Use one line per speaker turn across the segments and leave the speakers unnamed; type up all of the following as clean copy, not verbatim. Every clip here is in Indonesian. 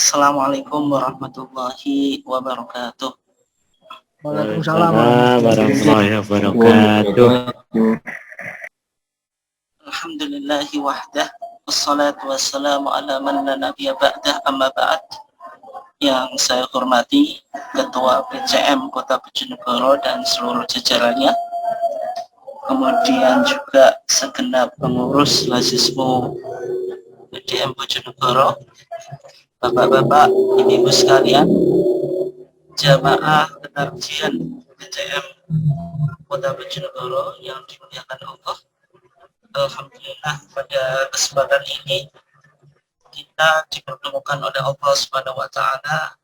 Assalamualaikum warahmatullahi wabarakatuh.
Waalaikumsalam warahmatullahi wabarakatuh.
Alhamdulillahi wahdah, wassalatu wassalamu ala man la nabiyya ba'dah, amma ba'd. Yang saya hormati Ketua PCM Kota Bojonegoro dan seluruh jajarannya, kemudian juga segenap pengurus Lazismu PDM Bojonegoro, Bapak-bapak, ibu-ibu sekalian, jamaah pengajian PCM Kota Bojonegoro yang dimuliakan Allah. Alhamdulillah, pada kesempatan ini kita dipertemukan oleh Allah Subhanahu wa Ta'ala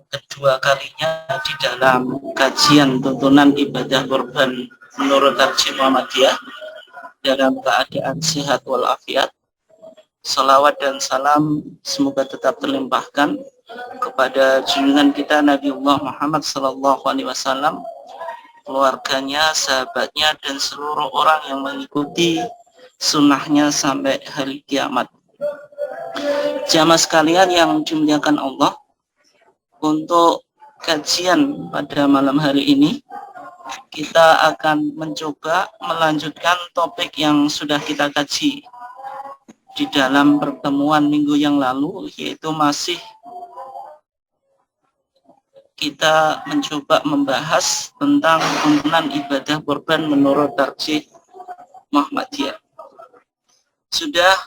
kedua kalinya di dalam kajian tuntunan ibadah kurban menurut Tarjih Muhammadiyah dalam keadaan sehat walafiat. Salawat dan salam semoga tetap terlimpahkan kepada junjungan kita Nabiullah Muhammad SAW, keluarganya, sahabatnya, dan seluruh orang yang mengikuti sunnahnya sampai hari kiamat. Jamaah sekalian yang dimuliakan Allah, untuk kajian pada malam hari ini kita akan mencoba melanjutkan topik yang sudah kita kaji di dalam pertemuan minggu yang lalu, yaitu masih kita mencoba membahas tentang tuntunan ibadah kurban menurut Tarjih Muhammadiyah. Sudah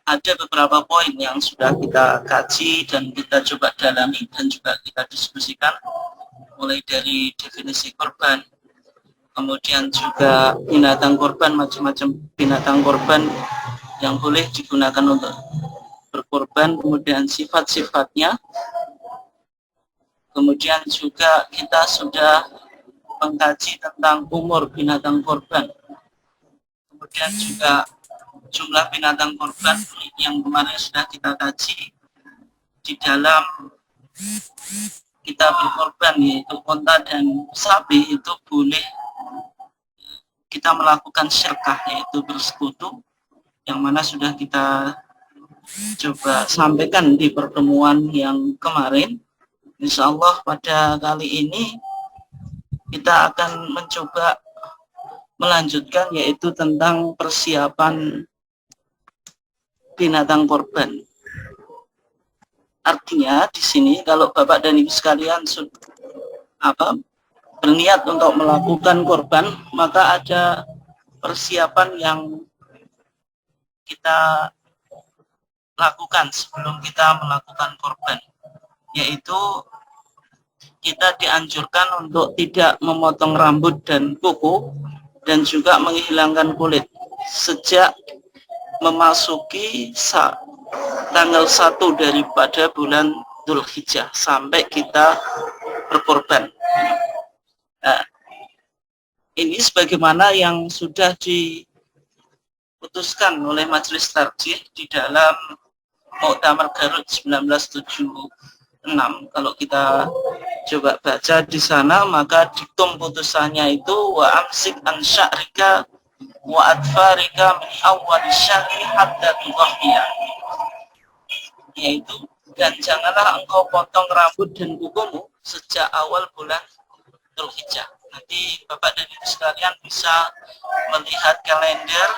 ada beberapa poin yang sudah kita kaji dan kita coba dalami dan juga kita diskusikan, mulai dari definisi kurban, kemudian juga binatang kurban, macam-macam binatang kurban yang boleh digunakan untuk berkurban, kemudian sifat-sifatnya, kemudian juga kita sudah mengkaji tentang umur binatang kurban, kemudian juga jumlah binatang kurban yang kemarin sudah kita kaji di dalam kita berkorban, yaitu unta dan sapi, itu boleh kita melakukan syirkah, yaitu bersekutu, yang mana sudah kita coba sampaikan di pertemuan yang kemarin. Insya Allah pada kali ini kita akan mencoba melanjutkan, yaitu tentang persiapan binatang korban. Artinya di sini kalau Bapak dan Ibu sekalian berniat untuk melakukan korban, maka ada persiapan yang kita lakukan sebelum kita melakukan korban, yaitu kita dianjurkan untuk tidak memotong rambut dan kuku dan juga menghilangkan kulit sejak memasuki tanggal 1 daripada bulan Dzulhijjah sampai kita berkorban. Nah, ini sebagaimana yang sudah diputuskan oleh Majelis Tarjih di dalam Muktamar Garut 1976. Kalau kita coba baca di sana, maka diktum putusannya itu wa amsik an sya'rika wa adfarika min awwal syahri hatta tudhhiya, yaitu dan janganlah engkau potong rambut dan kukumu sejak awal bulan Dzulhijjah. Nanti Bapak dan Ibu sekalian bisa melihat kalender,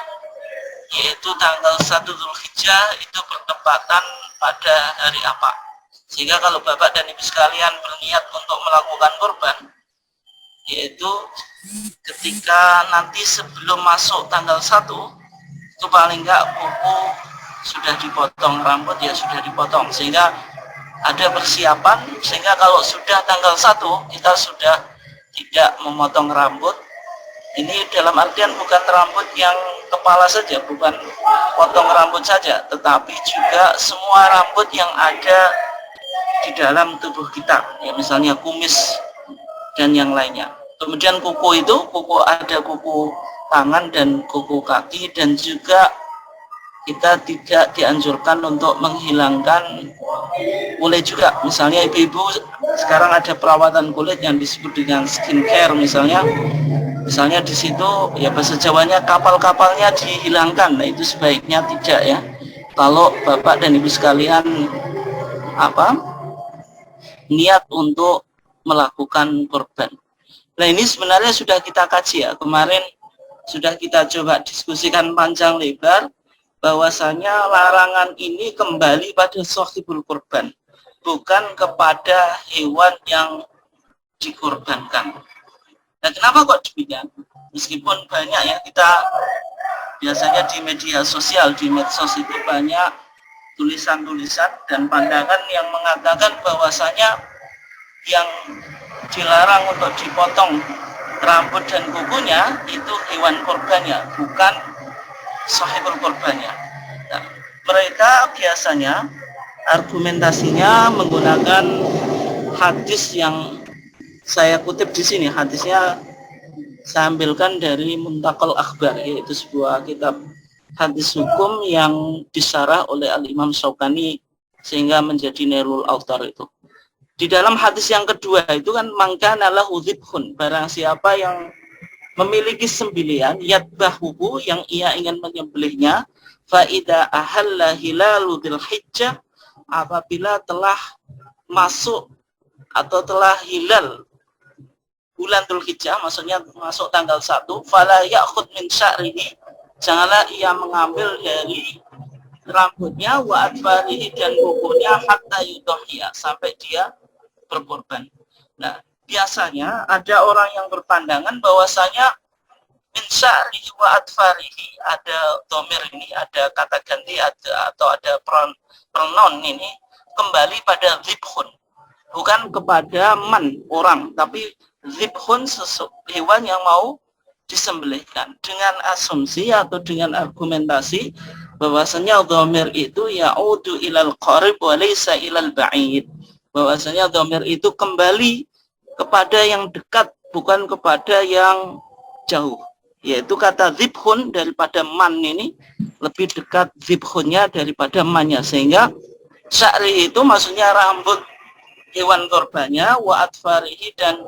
yaitu tanggal 1 Dzulhijjah itu bertepatan pada hari apa. Sehingga kalau Bapak dan Ibu sekalian berniat untuk melakukan kurban, yaitu ketika nanti sebelum masuk tanggal 1 itu paling enggak kuku sudah dipotong, rambut ya sudah dipotong, sehingga ada persiapan, sehingga kalau sudah tanggal 1 kita sudah tidak memotong rambut. Ini dalam artian bukan rambut yang kepala saja, bukan potong rambut saja, tetapi juga semua rambut yang ada di dalam tubuh kita, ya misalnya kumis dan yang lainnya. Kemudian kuku itu, ada kuku tangan dan kuku kaki, dan juga kita tidak dianjurkan untuk menghilangkan kulit juga. Misalnya ibu-ibu sekarang ada perawatan kulit yang disebut dengan skincare misalnya di situ ya bahasa Jawanya kapal-kapalnya dihilangkan. Nah itu sebaiknya tidak ya. kalau Bapak dan Ibu sekalian niat untuk melakukan kurban. Nah, ini sebenarnya sudah kita kaji ya, kemarin sudah kita coba diskusikan panjang lebar, bahwasanya larangan ini kembali pada shahibul kurban, bukan kepada hewan yang dikorbankan. Nah, kenapa kok demikian? Meskipun banyak ya, kita biasanya di media sosial, di medsos itu banyak tulisan-tulisan dan pandangan yang mengatakan bahwasanya yang dilarang untuk dipotong rambut dan kukunya itu hewan korbannya, bukan sahibul korbannya. Nah, mereka biasanya argumentasinya menggunakan hadis yang saya kutip di sini. Hadisnya saya ambilkan dari Muntakal Akhbar, yaitu sebuah kitab hadis hukum yang disyarah oleh Al-Imam Syaukani sehingga menjadi Nailul Autar itu. Di dalam hadis yang kedua itu kan, mangkana lahu dzibhun, barang siapa yang memiliki sembelihan, yadbahuhu, yang ia ingin menyembelihnya, fa idza ahalla hilalu dzulhijjah, apabila telah masuk atau telah hilal bulan Dzulhijjah, maksudnya masuk tanggal 1, fala ya'khud min sya'rihi, janganlah ia mengambil dari rambutnya, wa adfarihi, dan kukunya, hatta yudhhiya, sampai dia berkorban. Nah, biasanya ada orang yang berpandangan bahwasanya min sya'rihi wa adfarihi, ada domir ini, ada kata ganti, atau ada pronoun ini kembali pada dzibhun, bukan kepada man, orang, tapi dzibhun, hewan yang mau disembelihkan, dengan asumsi atau dengan argumentasi bahwasanya dhamir itu ya'udu ilal qarib wa laysa ilal ba'id, bahwasanya dhamir itu kembali kepada yang dekat, bukan kepada yang jauh, yaitu kata dzibhun daripada man ini lebih dekat dzibhunnya daripada mannya, sehingga sya'ri itu maksudnya rambut hewan korbannya, wa adfarihi, dan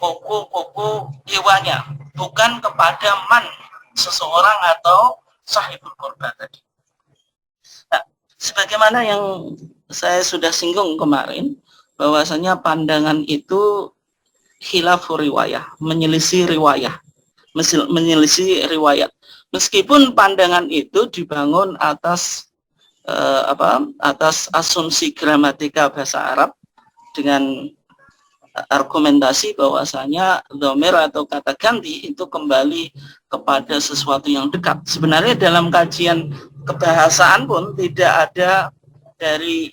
kuku hewannya, bukan kepada man, seseorang atau sahibul korban tadi. Nah, sebagaimana yang saya sudah singgung kemarin, bahwasanya pandangan itu khilafu riwayah, menyelisih riwayah, menyelisih riwayat. Meskipun pandangan itu dibangun atas atas asumsi gramatika bahasa Arab dengan argumentasi bahwasanya dhamir atau kata ganti itu kembali kepada sesuatu yang dekat. Sebenarnya dalam kajian kebahasaan pun tidak ada dari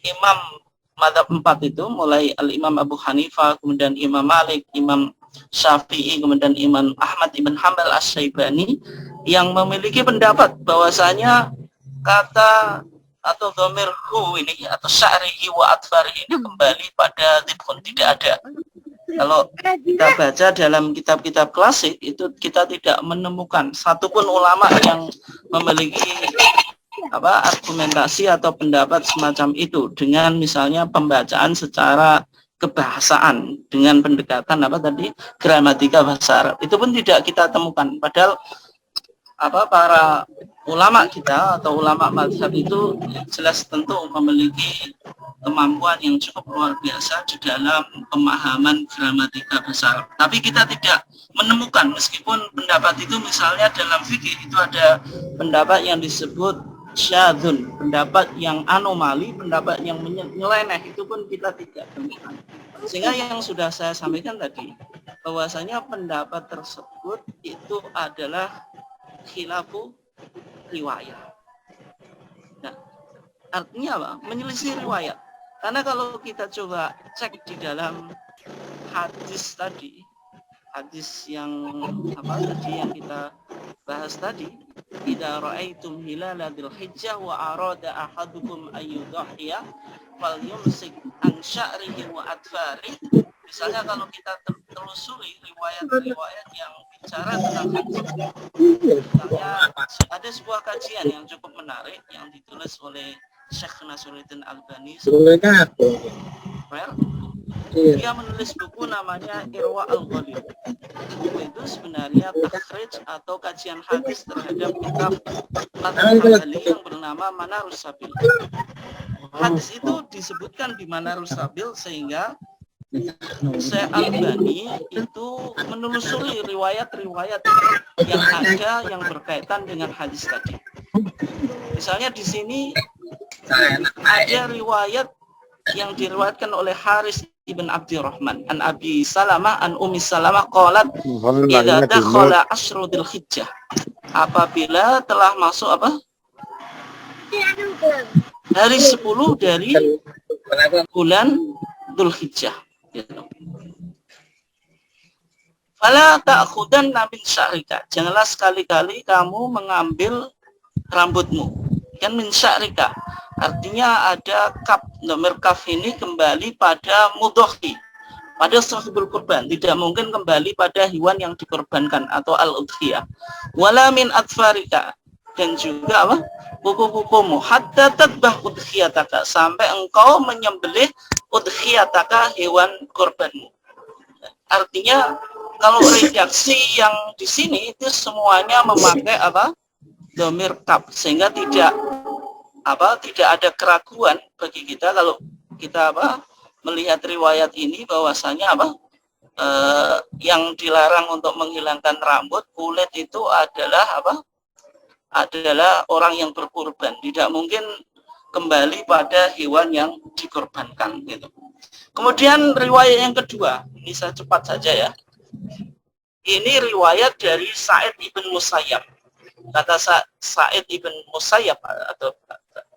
Imam Madzhab 4 itu, mulai Al-Imam Abu Hanifah, kemudian Imam Malik, Imam Syafi'i, kemudian Imam Ahmad ibn Hanbal Asy-Syaibani, yang memiliki pendapat bahwasanya kata atau dhamir hu ini atau sya'rihi wa atfarihi ini kembali pada dzibhun, tidak ada. Kalau kita baca dalam kitab-kitab klasik itu kita tidak menemukan satupun ulama yang memiliki argumentasi atau pendapat semacam itu dengan misalnya pembacaan secara kebahasaan dengan pendekatan gramatika bahasa Arab, itu pun tidak kita temukan. Padahal para ulama kita atau ulama mazhab itu jelas tentu memiliki kemampuan yang cukup luar biasa di dalam pemahaman gramatika bahasa Arab. Tapi kita tidak menemukan, meskipun pendapat itu misalnya dalam fikih itu ada pendapat yang disebut syadzun, pendapat yang anomali, pendapat yang nyeleneh, itu pun kita tidak temukan. Sehingga yang sudah saya sampaikan tadi, bahwasanya pendapat tersebut itu adalah khilafu riwayat. Nah, artinya apa? Menyelisih riwayat. Karena kalau kita coba cek di dalam hadis tadi, hadis yang yang kita bahas tadi, idza ra'aitum hilala dzulhijjah wa arada ahadukum ayyudhiya falyumsik an sya'rihi wa adfarihi. Misalnya kalau kita telusuri riwayat-riwayat yang bicara tentang hadis, misalnya ada sebuah kajian yang cukup menarik yang ditulis oleh Syekh Nasruddin Albani. Dia menulis buku namanya Irwa Al-Ghalil. Buku itu sebenarnya sebenarnya takhrij atau kajian hadis terhadap kitab Al-Hambali yang bernama Manarus Sabil. Hadis itu disebutkan di Manarus Sabil sehingga Syekh Al-Albani itu menelusuri riwayat-riwayat yang ada yang berkaitan dengan hadis tadi. Misalnya di sini ada riwayat yang diriwayatkan oleh Haris ibn Abdurrahman an Abi Salamah an Ummi Salamah qalat idza dakhala asyru dzulhijjah, apabila telah masuk apa? Hari 10 dari bulan Dzulhijjah gitu. Fala ta'khudanna min sya'rika, janganlah sekali-kali kamu mengambil rambutmu. Kan min sya'rika artinya ada kaf, nomor kaf ini kembali pada mudhohi, pada sahibul kurban, tidak mungkin kembali pada hewan yang dikorbankan atau al-udhiyah. Wala min adfarika, dan juga apa? Kuku-kukumu hatta tadbah udhiyataka, sampai engkau menyembelih udhiyataka, hewan korbanmu. Artinya kalau redaksi yang di sini itu semuanya memakai apa? Dhamir kaf, sehingga tidak ada keraguan bagi kita kalau kita melihat riwayat ini bahwasanya yang dilarang untuk menghilangkan rambut kulit itu adalah adalah orang yang berkurban, tidak mungkin kembali pada hewan yang dikorbankan gitu. Kemudian riwayat yang kedua, ini saya cepat saja ya. Ini riwayat dari Sa'id ibn Musayyab. Kata Sa'id ibn Musayyab, atau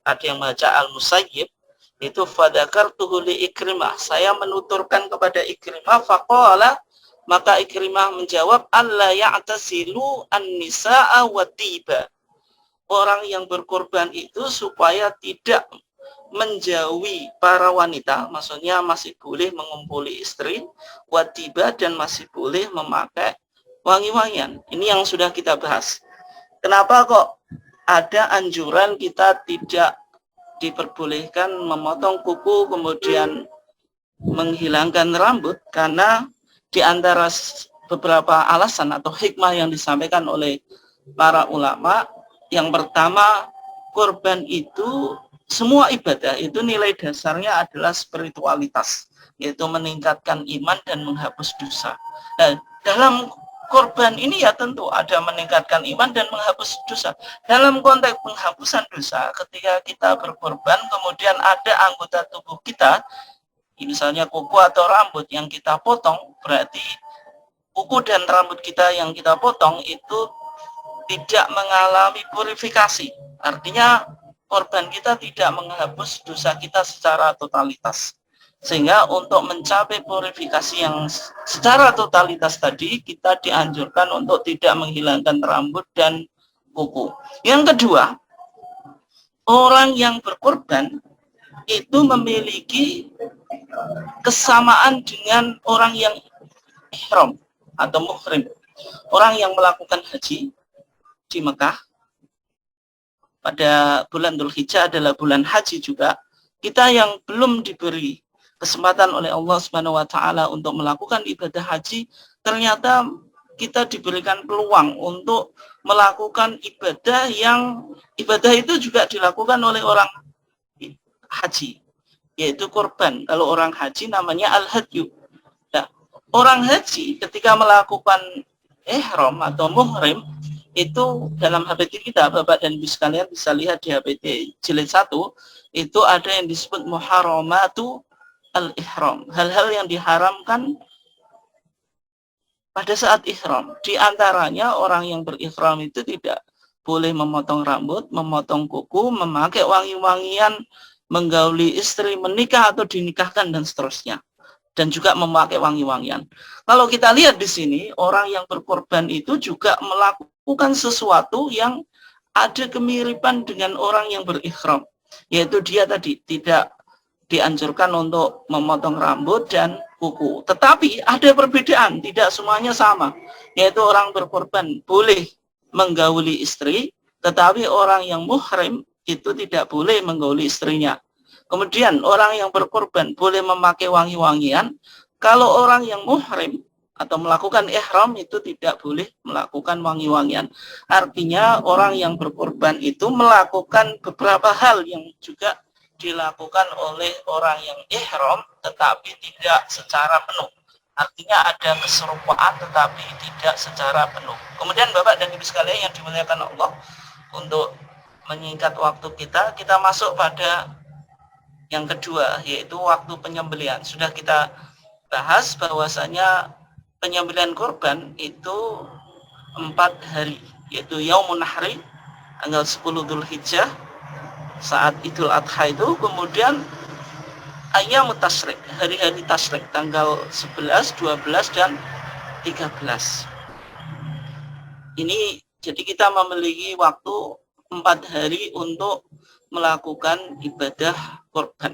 ada yang baca Al-Musayyib, itu fadzakartuhu li Ikrimah, saya menuturkan kepada Ikrimah, faqala, maka Ikrimah menjawab, alla ya'tasilu an-nisa'a wa tiba, orang yang berkorban itu supaya tidak menjauhi para wanita, maksudnya masih boleh mengumpuli istri, wa tiba, dan masih boleh memakai wangi-wangian. Ini yang sudah kita bahas. Kenapa kok ada anjuran kita tidak diperbolehkan memotong kuku kemudian menghilangkan rambut? Karena di antara beberapa alasan atau hikmah yang disampaikan oleh para ulama, yang pertama, kurban itu semua ibadah itu nilai dasarnya adalah spiritualitas, yaitu meningkatkan iman dan menghapus dosa. Nah, dalam korban ini ya tentu ada meningkatkan iman dan menghapus dosa. Dalam konteks penghapusan dosa, ketika kita berkorban kemudian ada anggota tubuh kita, misalnya kuku atau rambut yang kita potong, berarti kuku dan rambut kita yang kita potong itu tidak mengalami purifikasi. Artinya korban kita tidak menghapus dosa kita secara totalitas. Sehingga untuk mencapai purifikasi yang secara totalitas tadi, kita dianjurkan untuk tidak menghilangkan rambut dan kuku. Yang kedua, orang yang berkorban itu memiliki kesamaan dengan orang yang ihram atau muhrim. Orang yang melakukan haji di Mekah pada bulan Dzulhijjah adalah bulan haji juga. Kita yang belum diberi kesempatan oleh Allah Subhanahu wa taala untuk melakukan ibadah haji, ternyata kita diberikan peluang untuk melakukan ibadah yang ibadah itu juga dilakukan oleh orang haji, yaitu korban. Kalau orang haji namanya al-hadyu. Nah, orang haji ketika melakukan ihram atau muhrim itu dalam HPT kita, Bapak dan Ibu sekalian bisa lihat di HPT jilid 1, itu ada yang disebut muharramatu al-ihram, hal-hal yang diharamkan pada saat ihram. Di antaranya orang yang berihram itu tidak boleh memotong rambut, memotong kuku, memakai wangi-wangian, menggauli istri, menikah atau dinikahkan dan seterusnya. Dan juga memakai wangi-wangian. Kalau kita lihat di sini, orang yang berkorban itu juga melakukan sesuatu yang ada kemiripan dengan orang yang berihram, yaitu dia tadi tidak dianjurkan untuk memotong rambut dan kuku. Tetapi ada perbedaan, tidak semuanya sama. Yaitu orang berkorban boleh menggauli istri, tetapi orang yang muhrim itu tidak boleh menggauli istrinya. Kemudian orang yang berkorban boleh memakai wangi-wangian. Kalau orang yang muhrim atau melakukan ihram itu tidak boleh melakukan wangi-wangian. Artinya orang yang berkorban itu melakukan beberapa hal yang juga dilakukan oleh orang yang ihram tetapi tidak secara penuh. Artinya ada keserupaan tetapi tidak secara penuh. Kemudian Bapak dan Ibu sekalian yang dimuliakan Allah, untuk menyingkat waktu kita masuk pada yang kedua, yaitu waktu penyembelihan. Sudah kita bahas bahwasanya penyembelihan korban itu 4 hari, yaitu Yaumun Nahri tanggal 10 Dzulhijjah saat Idul Adha itu, kemudian Ayyamut Tasyrik, hari-hari tasyrik tanggal 11, 12 dan 13. Ini jadi kita memiliki waktu 4 hari untuk melakukan ibadah korban.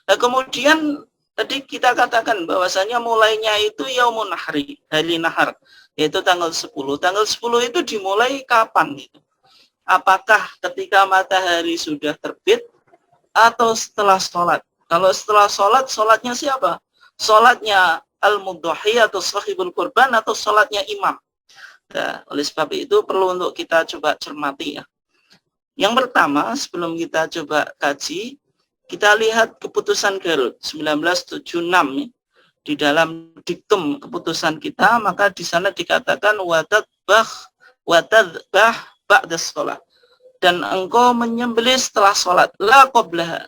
Nah, kemudian tadi kita katakan bahwasanya mulainya itu Yaumun Nahri, hari nahar, yaitu tanggal 10. Tanggal 10 itu dimulai kapan itu? Apakah ketika matahari sudah terbit atau setelah sholat? Kalau setelah sholat, sholatnya siapa? Sholatnya al-mudhahi atau sahibul kurban atau sholatnya imam? Nah, oleh sebab itu perlu untuk kita coba cermati ya. Yang pertama, sebelum kita coba kaji, kita lihat keputusan Garut 1976 ya. Di dalam diktum keputusan kita, maka di sana dikatakan watadbah ba'da sholat, dan engkau menyembelih setelah sholat, la qablaha,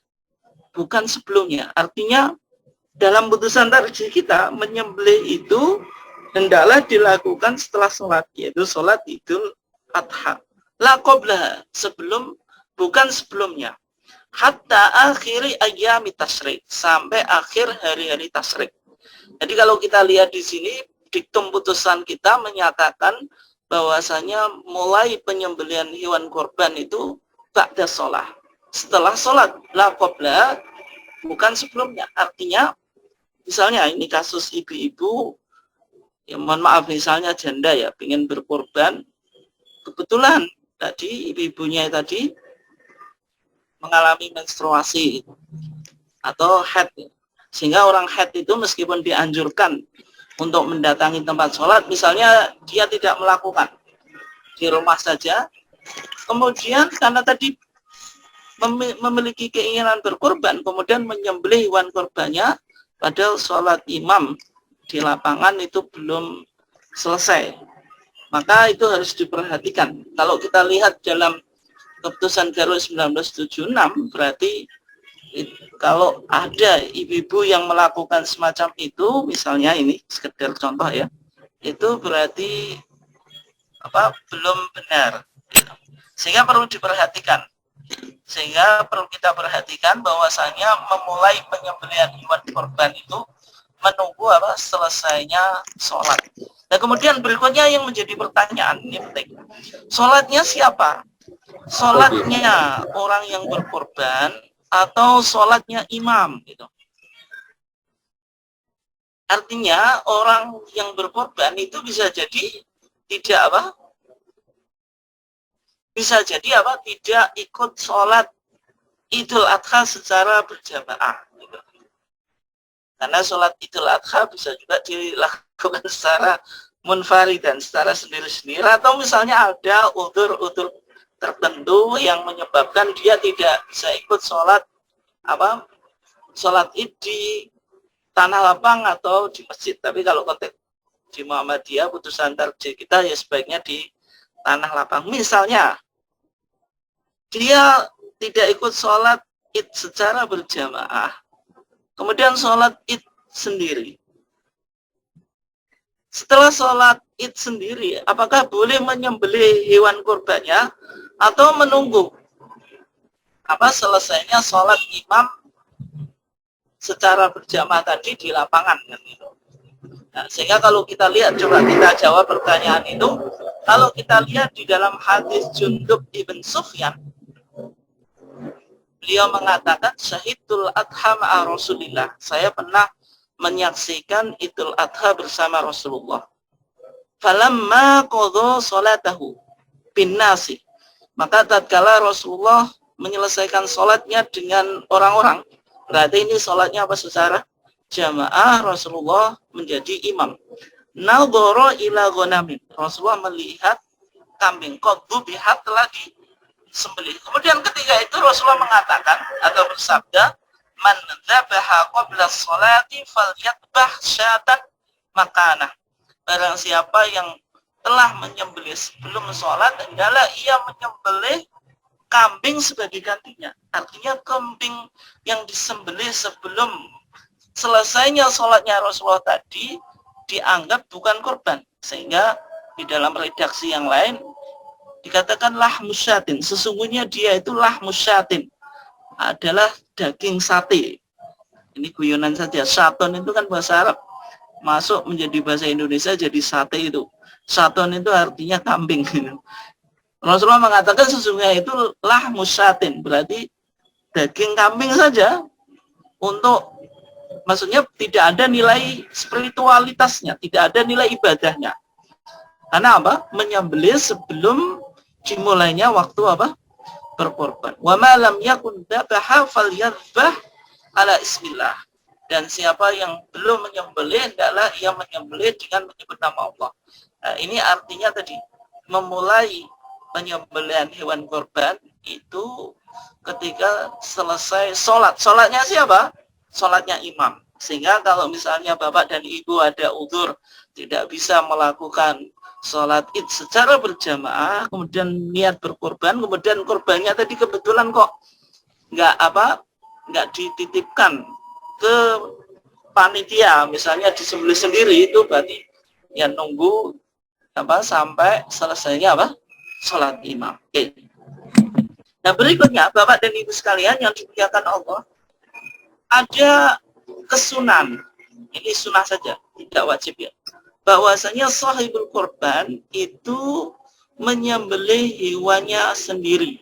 bukan sebelumnya. Artinya dalam putusan tarjih kita, menyembelih itu hendaklah dilakukan setelah sholat, yaitu sholat Idul Adha. La qablaha, sebelum, bukan sebelumnya. Hatta akhiri ayyami tasyrik, sampai akhir hari-hari tasyrik. Jadi kalau kita lihat di sini, diktum putusan kita menyatakan bahwasanya mulai penyembelihan hewan korban itu ba'da sholat, setelah sholat, la qablaha, bukan sebelumnya. Artinya misalnya ini kasus ibu-ibu, ya mohon maaf, misalnya janda ya, ingin berkorban, kebetulan tadi ibu-ibunya tadi mengalami menstruasi atau haid, sehingga orang haid itu meskipun dianjurkan untuk mendatangi tempat sholat, misalnya dia tidak melakukan, di rumah saja, kemudian karena tadi memiliki keinginan berkorban, kemudian menyembelih hewan korbannya, padahal sholat imam di lapangan itu belum selesai. Maka itu harus diperhatikan. Kalau kita lihat dalam keputusan Garut 1976, berarti kalau ada ibu-ibu yang melakukan semacam itu, misalnya ini sekedar contoh ya, itu berarti belum benar. Sehingga perlu diperhatikan. Sehingga perlu kita perhatikan bahwasanya memulai penyembelihan hewan korban itu menunggu selesainya sholat. Nah, kemudian berikutnya yang menjadi pertanyaan, ini penting. Sholatnya siapa? Sholatnya orang yang berkorban atau sholatnya imam gitu. Artinya orang yang berkorban itu bisa jadi tidak bisa jadi tidak ikut sholat Idul Adha secara berjamaah gitu. Karena sholat Idul Adha bisa juga dilakukan secara munfaridan, secara sendiri-sendiri, atau misalnya ada udzur-udzur tertentu yang menyebabkan dia tidak bisa ikut sholat sholat Id di tanah lapang atau di masjid. Tapi kalau konteks di Muhammadiyah, putusan tarjih kita ya sebaiknya di tanah lapang. Misalnya dia tidak ikut sholat Id secara berjamaah, kemudian sholat Id sendiri. Setelah sholat Id sendiri, apakah boleh menyembelih hewan kurbannya atau menunggu selesainya sholat imam secara berjamaah tadi di lapangan kan gitu. Nah, sehingga kalau kita lihat, coba kita jawab pertanyaan itu. Kalau kita lihat di dalam hadis Jundub ibn Sufyan, beliau mengatakan syahidul adha ma'a Rasulillah, saya pernah menyaksikan Idul Adha bersama Rasulullah. Falamma qadha salatahu bin nasi, maka tatkala Rasulullah menyelesaikan sholatnya dengan orang-orang, berarti ini sholatnya secara jamaah, Rasulullah menjadi imam. nadhara ila ghanamin. Rasulullah melihat kambing qad bihat telah disembelih. Kemudian ketika itu Rasulullah mengatakan atau bersabda, man dzabaha qabla sholati falyatbah syatan makanah. Barang siapa yang telah menyembelih sebelum sholat, hendaklah ia menyembelih kambing sebagai gantinya. Artinya kambing yang disembelih sebelum selesainya sholatnya Rasulullah tadi dianggap bukan korban. Sehingga di dalam redaksi yang lain dikatakan lahmus syatin. Sesungguhnya dia itu lahmus syatin, adalah daging sate. Ini guyonan saja. Syaton itu kan bahasa Arab, masuk menjadi bahasa Indonesia jadi sate itu. Syaton itu artinya kambing. Rasulullah mengatakan sesungguhnya itu lahmus syatin, berarti daging kambing saja, untuk maksudnya tidak ada nilai spiritualitasnya, tidak ada nilai ibadahnya. Karena apa? Menyembelih sebelum dimulainya waktu apa? Berkorban. Wa ma lam yakun dzabaha falyadhbah ala ismillah. Dan siapa yang belum menyembelih, hendaklah ia menyembelih dengan menyebut nama Allah. Nah, ini artinya tadi memulai penyembelihan hewan korban itu ketika selesai sholat. Sholatnya siapa? Sholatnya imam. Sehingga kalau misalnya bapak dan ibu ada udzur tidak bisa melakukan sholat id secara berjamaah, kemudian niat berkorban, kemudian korbannya tadi kebetulan kok nggak dititipkan ke panitia, misalnya disembelih sendiri, itu berarti ya nunggu sampai selesainya sholat imam. Oke. Nah berikutnya bapak dan ibu sekalian yang dimuliakan Allah, ada kesunan. Ini sunnah saja, tidak wajib ya. Bahwasanya sahibul korban itu menyembelih hewannya sendiri.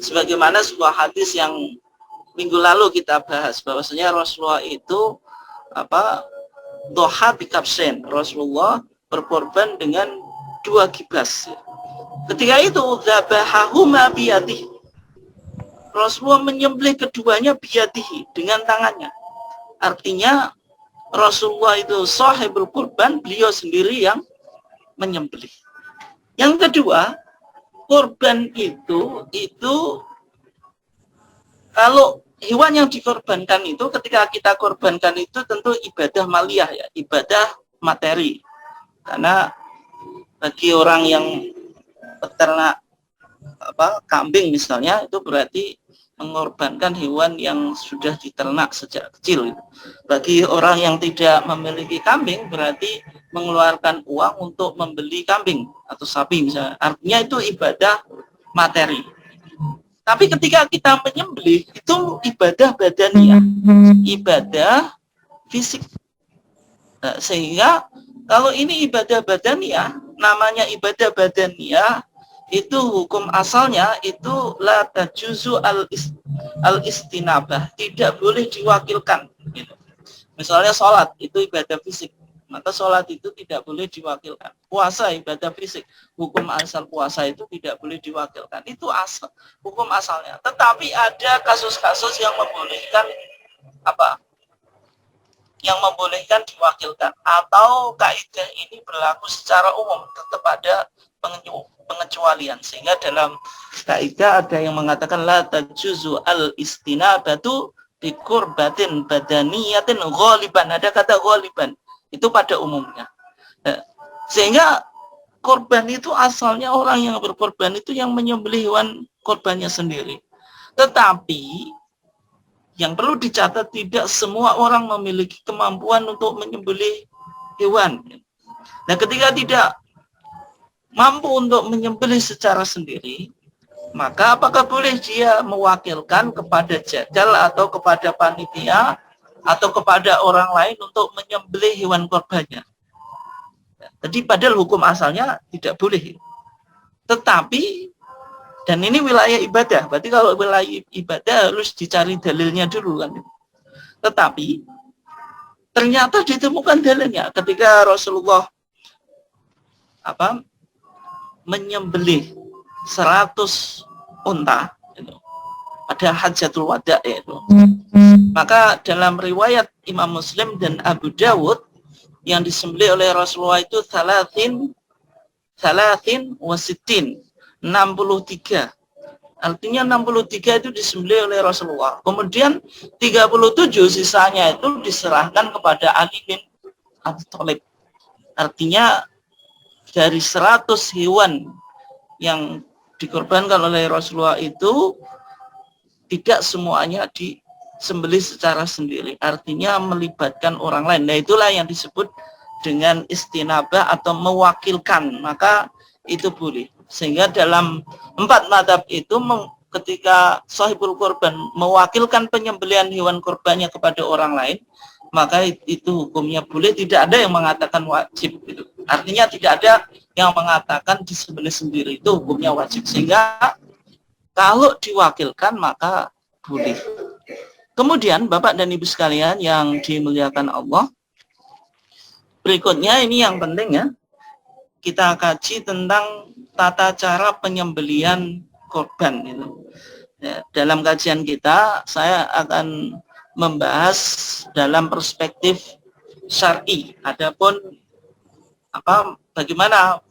Sebagaimana sebuah hadis yang minggu lalu kita bahas, bahwasanya Rasulullah itu doha bikabsen. Rasulullah berkorban dengan 2 kibas. Ketika itu dzabahahuma biyadihi. Rasulullah menyembelih keduanya biyadihi, dengan tangannya. Artinya Rasulullah itu sahibul kurban, beliau sendiri yang menyembelih. Yang kedua, korban itu kalau hewan yang dikorbankan itu, ketika kita korbankan itu tentu ibadah maliyah ya, ibadah materi. Karena bagi orang yang peternak kambing misalnya, itu berarti mengorbankan hewan yang sudah diternak sejak kecil. Bagi orang yang tidak memiliki kambing, berarti mengeluarkan uang untuk membeli kambing atau sapi misalnya. Artinya itu ibadah materi. Tapi ketika kita menyembelih, itu ibadah badaniah, ibadah fisik. Nah, sehingga kalau ini ibadah badaniah, namanya ibadah badaniah, itu hukum asalnya itu la tajuzu al istinabah, tidak boleh diwakilkan gitu. Misalnya sholat itu ibadah fisik, maka sholat itu tidak boleh diwakilkan. Puasa ibadah fisik, hukum asal puasa itu tidak boleh diwakilkan. Itu asal, hukum asalnya. Tetapi ada kasus-kasus yang membolehkan yang membolehkan diwakilkan, atau kaidah ini berlaku secara umum, tetap ada pengecualian. Sehingga dalam kaidah ada yang mengatakan la tajuzu al istinabatu bi qurbatin badaniyatin ghaliban. Ada kata ghaliban itu pada umumnya. Sehingga korban itu asalnya orang yang berkorban itu yang menyembelih hewan korbannya sendiri. Tetapi yang perlu dicatat, tidak semua orang memiliki kemampuan untuk menyembelih hewan. Nah, ketika tidak mampu untuk menyembelih secara sendiri, maka apakah boleh dia mewakilkan kepada jagal atau kepada panitia atau kepada orang lain untuk menyembelih hewan korbannya? Jadi padahal hukum asalnya tidak boleh. Tetapi, dan ini wilayah ibadah, berarti kalau wilayah ibadah harus dicari dalilnya dulu kan. Tetapi ternyata ditemukan dalilnya ketika Rasulullah menyembelih 100 unta itu, pada Hajjatul Wada itu. Maka dalam riwayat Imam Muslim dan Abu Dawud yang disembelih oleh Rasulullah itu thalathin wasitin, 63. Artinya 63 itu disembelih oleh Rasulullah. Kemudian 37 sisanya itu diserahkan kepada Ali bin Abi Thalib. Artinya dari 100 hewan yang dikorbankan oleh Rasulullah itu tidak semuanya disembelih secara sendiri. Artinya melibatkan orang lain. Nah, itulah yang disebut dengan istinabah atau mewakilkan, maka itu boleh. Sehingga dalam 4 mazhab itu ketika sahibul korban mewakilkan penyembelihan hewan korbannya kepada orang lain, maka itu hukumnya boleh, tidak ada yang mengatakan wajib gitu. Artinya tidak ada yang mengatakan disembelih sendiri, itu hukumnya wajib. Sehingga kalau diwakilkan maka boleh. Kemudian Bapak dan Ibu sekalian yang dimuliakan Allah, berikutnya ini yang penting ya, kita kaji tentang tata cara penyembelihan korban itu. Ya, dalam kajian kita saya akan membahas dalam perspektif syar'i. Adapun bagaimana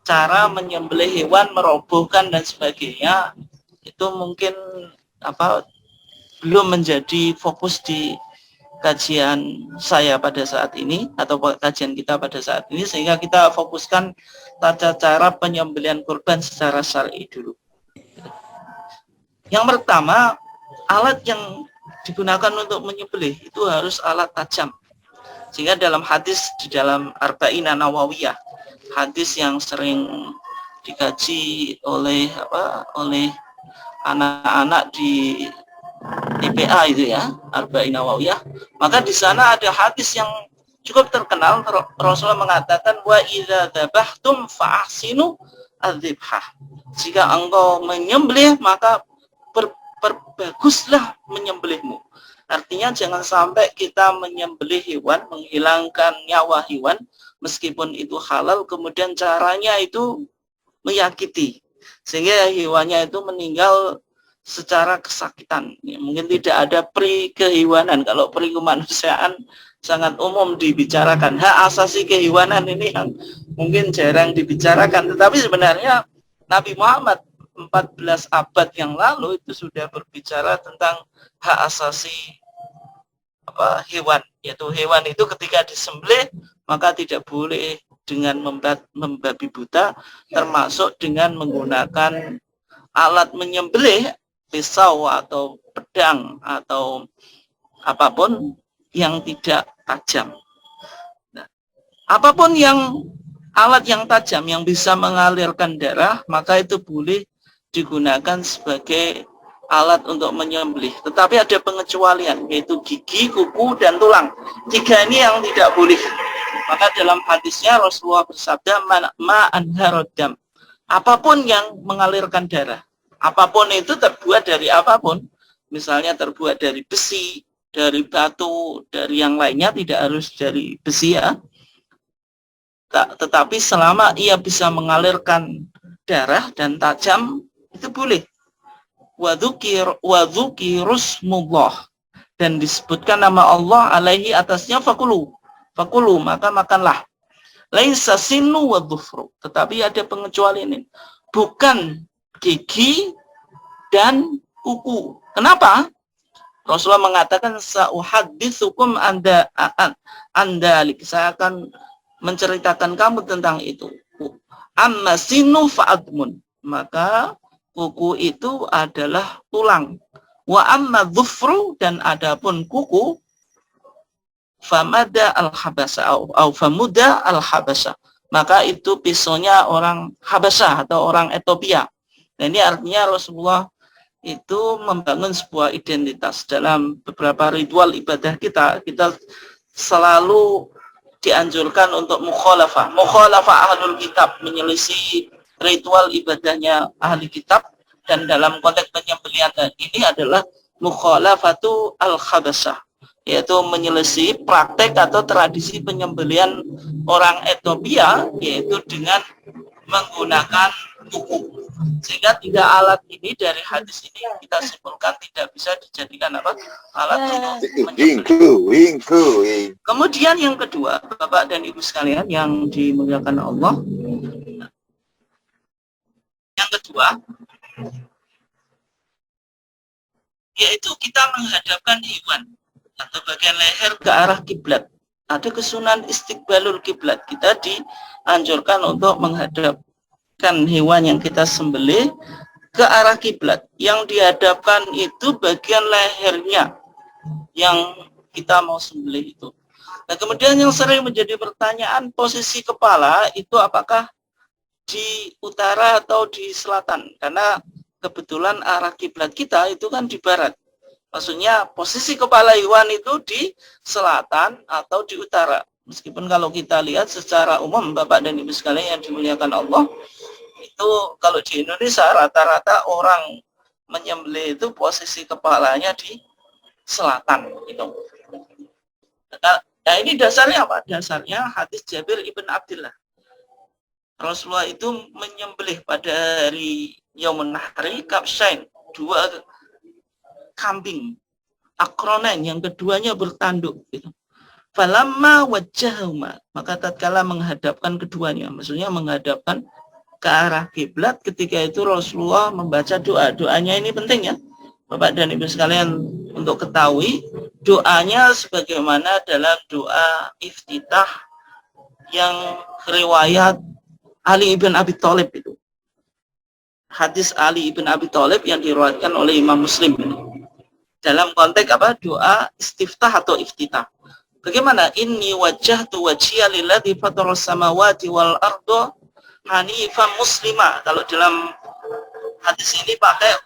cara menyembelih hewan, merobohkan dan sebagainya, itu mungkin belum menjadi fokus di kajian saya pada saat ini atau kajian kita pada saat ini, sehingga kita fokuskan tata cara penyembelihan kurban secara syar'i dulu. Yang pertama, alat yang digunakan untuk menyembelih itu harus alat tajam. Sehingga dalam hadis di dalam Arba'in An-Nawawiyah, hadis yang sering dikaji oleh anak-anak di TPA itu ya, Arba'in Nawawiyah, maka di sana ada hadis yang cukup terkenal. Rasulullah mengatakan, wa idza dzabhtum fa'ahsinu adzibhah. Jika engkau menyembelih maka perbaguslah menyembelihmu. Artinya jangan sampai kita menyembelih hewan, menghilangkan nyawa hewan meskipun itu halal, kemudian caranya itu menyakiti sehingga hewannya itu meninggal secara kesakitan. Ya, mungkin tidak ada pri kehewanan. Kalau pri kemanusiaan sangat umum dibicarakan. Hak asasi kehewanan ini yang mungkin jarang dibicarakan. Tetapi sebenarnya Nabi Muhammad 14 abad yang lalu itu sudah berbicara tentang hak asasi hewan. Yaitu hewan itu ketika disembelih maka tidak boleh dengan membabi buta, termasuk dengan menggunakan alat menyembelih, pisau atau pedang atau apapun yang tidak tajam. Nah, apapun yang alat yang tajam yang bisa mengalirkan darah, maka itu boleh digunakan sebagai alat untuk menyembelih. Tetapi ada pengecualian, yaitu gigi, kuku, dan tulang. 3 ini yang tidak boleh. Maka dalam hadisnya Rasulullah bersabda, ma'anharodam, apapun yang mengalirkan darah. Apapun itu terbuat dari apapun, misalnya terbuat dari besi, dari batu, dari yang lainnya, tidak harus dari besi ya. Tetapi selama ia bisa mengalirkan darah dan tajam, itu boleh. Wadhukirusmullah, dan disebutkan nama Allah alaihi atasnya, fakulu, maka makanlah. Laisa sinu wadhufru, tetapi ada pengecualian ini, bukan gigi dan kuku. Kenapa? Rasulullah mengatakan, sauhaditsukum andalik, saya akan menceritakan kamu tentang itu. Amma sinu fa'admun, maka kuku itu adalah tulang. Wa amma dhufru, dan adapun kuku, famada al-habasa au famuda al-habasa, maka itu pisaunya orang Habasah atau orang Ethiopia. Nah, ini artinya Rasulullah itu membangun sebuah identitas. Dalam beberapa ritual ibadah kita selalu dianjurkan untuk mukhalafah ahlul kitab, menyelisih ritual ibadahnya ahli kitab, dan dalam konteks penyembelihan ini adalah mukhalafatu al-Habasah, yaitu menyelisih praktek atau tradisi penyembelihan orang Ethiopia, yaitu dengan menggunakan kuku. Sehingga 3 alat ini dari hadis ini kita simpulkan tidak bisa dijadikan apa? Alat untuk menyembelih. Kemudian yang kedua, Bapak dan Ibu sekalian yang dimuliakan Allah, yang kedua yaitu kita menghadapkan hewan atau bagian leher ke arah kiblat. Ada kesunahan istiqbalul kiblat. Kita dianjurkan untuk menghadapkan hewan yang kita sembelih ke arah kiblat. Yang dihadapkan itu bagian lehernya yang kita mau sembelih itu. Nah, kemudian yang sering menjadi pertanyaan, posisi kepala itu apakah di utara atau di selatan? Karena kebetulan arah kiblat kita itu kan di barat. Maksudnya posisi kepala hewan itu di selatan atau di utara. Meskipun kalau kita lihat secara umum, Bapak dan Ibu sekalian yang dimuliakan Allah, itu kalau di Indonesia rata-rata orang menyembelih itu posisi kepalanya di selatan. Gitu. Nah, ini dasarnya apa? Dasarnya hadis Jabir ibn Abdullah. Rasulullah itu menyembelih pada hari Yaumun Nahri Kabshain, 2 kambing akronen, yang keduanya bertanduk gitu. Falamma wajjahuma, maka tatkala menghadapkan keduanya, maksudnya menghadapkan ke arah kiblat, ketika itu Rasulullah membaca doa. Doanya ini penting ya Bapak dan Ibu sekalian untuk ketahui, doanya sebagaimana dalam doa iftitah yang riwayat Ali ibn Abi Thalib itu. Hadis Ali ibn Abi Thalib yang diriwayatkan oleh Imam Muslim ini. Dalam konteks apa? Doa istiftah atau iftitah. Bagaimana? Inni wajjahtu wajhiya lilladzi fataras samawati wal arda hanifan muslima. Kalau dalam hadis ini pakai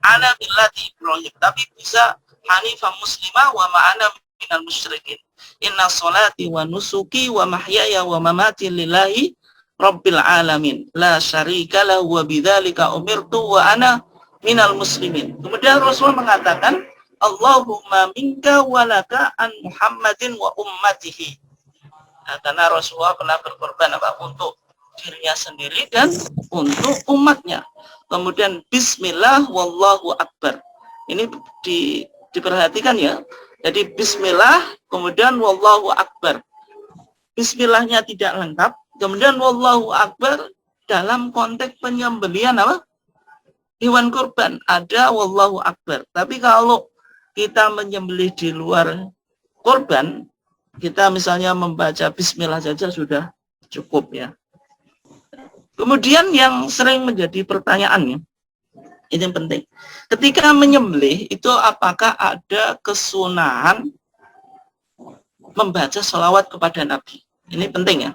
ana billati Ibrahim, tapi bisa hanifan muslima wa ma'ana minal musyrikin. Inna sholati wa nusuki wa mahyaya wa mamati lillahi Rabbil alamin, la syarika lahu wa bidzalika umirtu wa ana minal muslimin. Kemudian Rasulullah mengatakan, Allahumma minka walaka an Muhammadin wa ummatihi. Nah, karena Rasulullah pernah berkorban apa? Untuk dirinya sendiri dan untuk umatnya. Kemudian Bismillah wallahu akbar. Ini diperhatikan ya. Jadi Bismillah, kemudian wallahu akbar. Bismillahnya tidak lengkap. Kemudian wallahu akbar dalam konteks penyembelihan apa? Hewan kurban. Ada wallahu akbar. Tapi kalau kita menyembelih di luar kurban, kita misalnya membaca bismillah saja sudah cukup ya. Kemudian yang sering menjadi pertanyaannya, ini yang penting. Ketika menyembelih itu apakah ada kesunahan membaca sholawat kepada Nabi? Ini penting ya.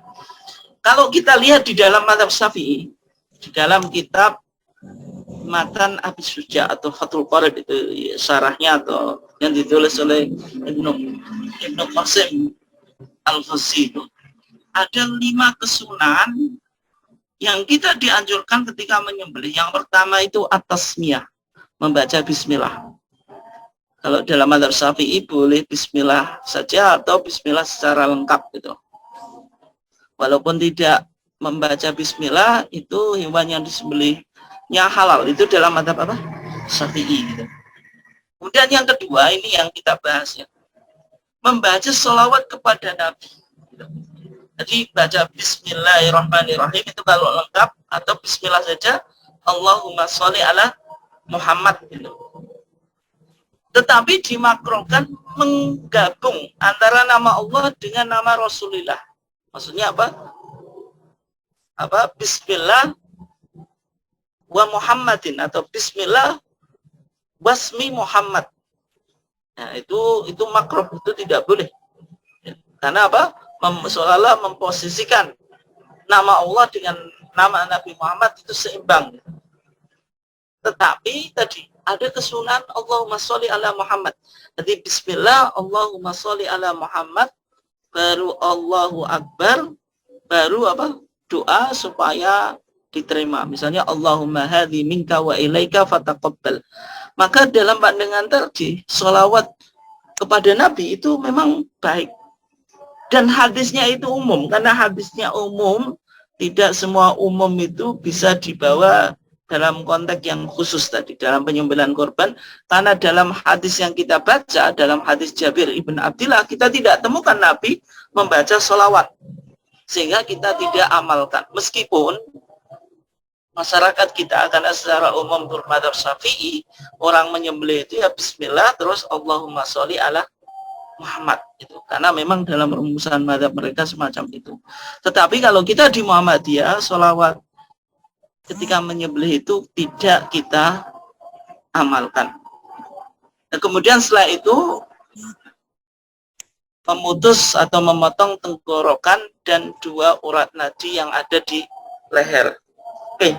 Kalau kita lihat di dalam mazhab Syafi'i, di dalam kitab Matan Abi Suja atau Fathul Qorib itu syarahnya atau yang ditulis oleh Ibnu Qasim Al-Ghazi itu, ada 5 kesunahan yang kita dianjurkan ketika menyembelih. Yang pertama itu at-tasmiyah, membaca bismillah. Kalau dalam mazhab Syafi'i boleh bismillah saja atau bismillah secara lengkap gitu. Walaupun tidak membaca bismillah, itu hewan yang disembelihnya halal. Itu dalam mazhab apa? Syafi'i gitu. Kemudian yang kedua, ini yang kita bahas ya. Membaca sholawat kepada Nabi. Jadi baca bismillahirrahmanirrahim itu kalau lengkap, atau bismillah saja, Allahumma sholli ala Muhammad gitu. Tetapi dimakruhkan menggabung antara nama Allah dengan nama Rasulullah. Maksudnya apa? Bismillah wa Muhammadin atau Bismillah wasmi Muhammad. Nah, itu makruh, itu tidak boleh. Karena apa? Seolah-olah memposisikan nama Allah dengan nama Nabi Muhammad itu seimbang. Tetapi tadi ada kesunahan Allahumma sholli ala Muhammad. Jadi Bismillah Allahumma sholli ala Muhammad, baru Allahu Akbar, baru apa? Doa supaya diterima. Misalnya Allahumma hadhi minka wa ilaika fataqabbal. Maka dalam pandangan terjih, sholawat kepada Nabi itu memang baik. Dan hadisnya itu umum. Karena hadisnya umum, tidak semua umum itu bisa dibawa dalam konteks yang khusus tadi, dalam penyembelihan korban. Karena dalam hadis yang kita baca, dalam hadis Jabir ibn Abdillah, kita tidak temukan Nabi membaca sholawat. Sehingga kita tidak amalkan. Meskipun masyarakat kita, karena secara umum bermadzhab Syafi'i, orang menyembelih itu ya bismillah, terus Allahumma sholli ala Muhammad itu, karena memang dalam rumusan mazhab mereka semacam itu. Tetapi kalau kita di Muhammadiyah, sholawat ketika menyembelih itu tidak kita amalkan. Dan kemudian setelah itu memutus atau memotong tenggorokan dan 2 urat nadi yang ada di leher. Oke,